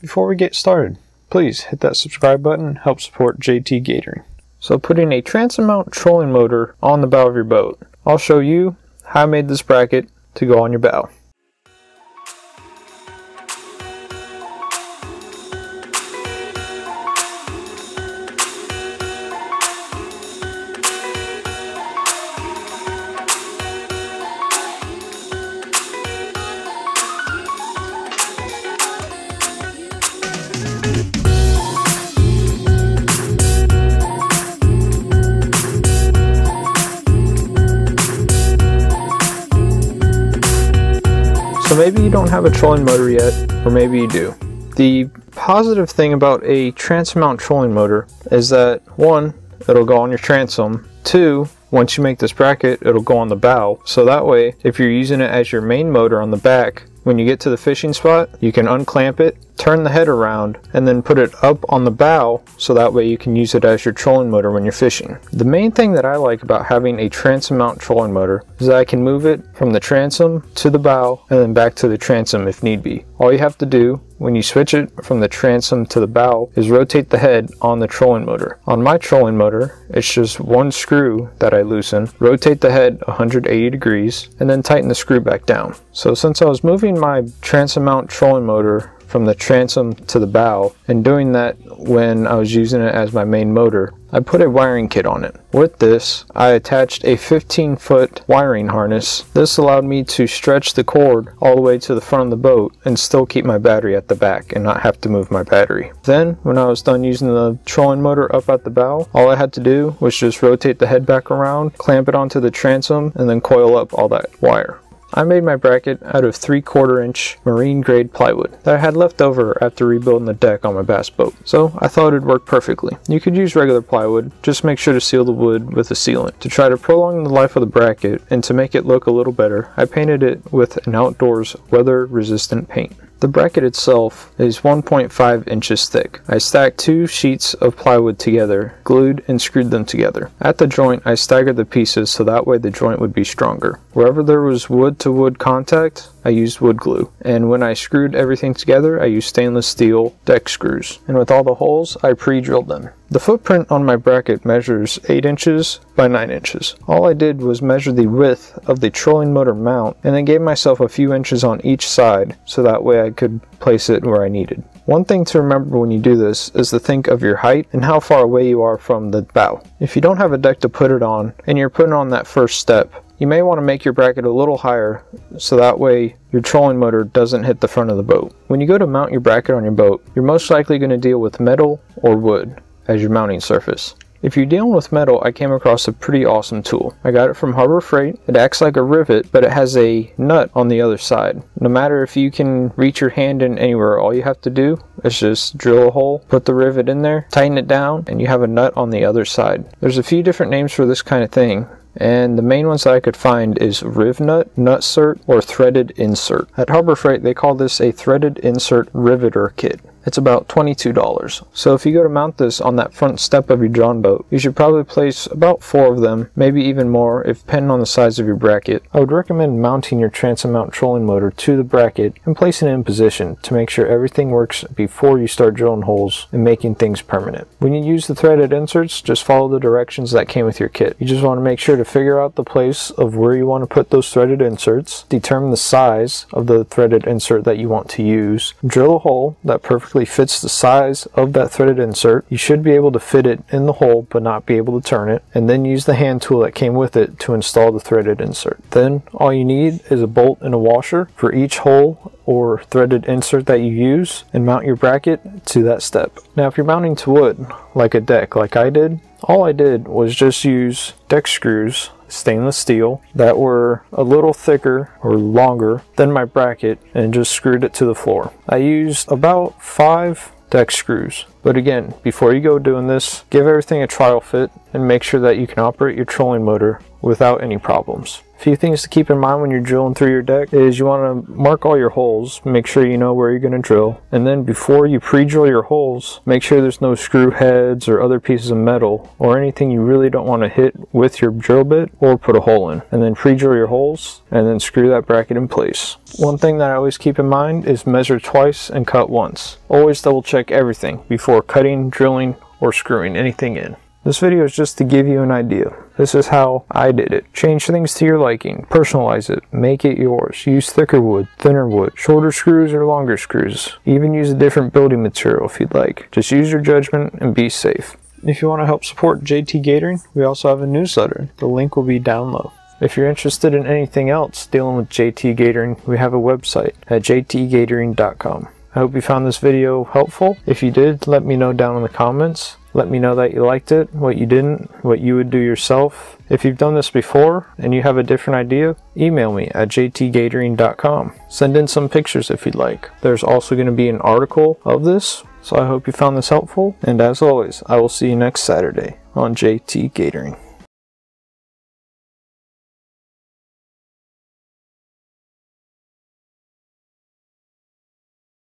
Before we get started, please hit that subscribe button, help support JT Gatoring. So putting a transom mount trolling motor on the bow of your boat. I'll show you how I made this bracket to go on your bow. So maybe you don't have a trolling motor yet, or maybe you do. The positive thing about a transom mount trolling motor is that 1, it'll go on your transom, 2, once you make this bracket, it'll go on the bow. So that way, if you're using it as your main motor on the back, when you get to the fishing spot, you can unclamp it, turn the head around, and then put it up on the bow, so that way you can use it as your trolling motor when you're fishing. The main thing that I like about having a transom mount trolling motor is that I can move it from the transom to the bow and then back to the transom if need be. All you have to do when you switch it from the transom to the bow is rotate the head on the trolling motor. On my trolling motor, it's just one screw that I loosen, rotate the head 180 degrees, and then tighten the screw back down. So since I was moving my transom mount trolling motor from the transom to the bow, and doing that when I was using it as my main motor, I put a wiring kit on it. With this, I attached a 15-foot wiring harness. This allowed me to stretch the cord all the way to the front of the boat and still keep my battery at the back and not have to move my battery. Then, when I was done using the trolling motor up at the bow, all I had to do was just rotate the head back around, clamp it onto the transom, and then coil up all that wire. I made my bracket out of 3/4 inch marine grade plywood that I had left over after rebuilding the deck on my bass boat. So I thought it'd work perfectly. You could use regular plywood, just make sure to seal the wood with a sealant. To try to prolong the life of the bracket and to make it look a little better, I painted it with an outdoors weather resistant paint. The bracket itself is 1.5 inches thick. I stacked 2 sheets of plywood together, glued and screwed them together. At the joint, I staggered the pieces so that way the joint would be stronger. Wherever there was wood to wood contact, I used wood glue. And when I screwed everything together, I used stainless steel deck screws. And with all the holes, I pre-drilled them. The footprint on my bracket measures 8 inches by 9 inches. All I did was measure the width of the trolling motor mount and then gave myself a few inches on each side so that way I could place it where I needed. One thing to remember when you do this is to think of your height and how far away you are from the bow. If you don't have a deck to put it on and you're putting on that first step, you may want to make your bracket a little higher so that way your trolling motor doesn't hit the front of the boat. When you go to mount your bracket on your boat, you're most likely going to deal with metal or wood as your mounting surface. If you're dealing with metal, I came across a pretty awesome tool. I got it from Harbor Freight. It acts like a rivet, but it has a nut on the other side. No matter if you can reach your hand in anywhere, all you have to do is just drill a hole, put the rivet in there, tighten it down, and you have a nut on the other side. There's a few different names for this kind of thing, and the main ones that I could find is riv nut, nutsert, or threaded insert. At Harbor Freight, they call this a threaded insert riveter kit. It's about $22. So if you go to mount this on that front step of your John boat, you should probably place about 4 of them, maybe even more if depending on the size of your bracket. I would recommend mounting your transom mount trolling motor to the bracket and placing it in position to make sure everything works before you start drilling holes and making things permanent. When you use the threaded inserts, just follow the directions that came with your kit. You just want to make sure to figure out the place of where you want to put those threaded inserts, determine the size of the threaded insert that you want to use, drill a hole that perfectly fits the size of that threaded insert. You should be able to fit it in the hole but not be able to turn it, and then use the hand tool that came with it to install the threaded insert. Then all you need is a bolt and a washer for each hole or threaded insert that you use, and mount your bracket to that step. Now if you're mounting to wood, like a deck like I did, all I did was just use deck screws, stainless steel, that were a little thicker or longer than my bracket, and just screwed it to the floor. I used about 5 deck screws. But again, before you go doing this, give everything a trial fit and make sure that you can operate your trolling motor without any problems. few things to keep in mind when you're drilling through your deck is you want to mark all your holes, make sure you know where you're going to drill, and then before you pre-drill your holes, make sure there's no screw heads or other pieces of metal or anything you really don't want to hit with your drill bit or put a hole in. And then pre-drill your holes and then screw that bracket in place. One thing that I always keep in mind is measure twice and cut once. Always double check everything before cutting, drilling, or screwing anything in. This video is just to give you an idea. This is how I did it. Change things to your liking, personalize it, make it yours. Use thicker wood, thinner wood, shorter screws or longer screws. Even use a different building material if you'd like. Just use your judgment and be safe. If you want to help support JT Gatoring, we also have a newsletter. The link will be down low. If you're interested in anything else dealing with JT Gatoring, we have a website at jtgatoring.com. I hope you found this video helpful. If you did, let me know down in the comments. Let me know that you liked it, what you didn't, what you would do yourself. If you've done this before and you have a different idea, email me at jtgatoring.com. Send in some pictures if you'd like. There's also going to be an article of this, so I hope you found this helpful. And as always, I will see you next Saturday on JT Gatoring.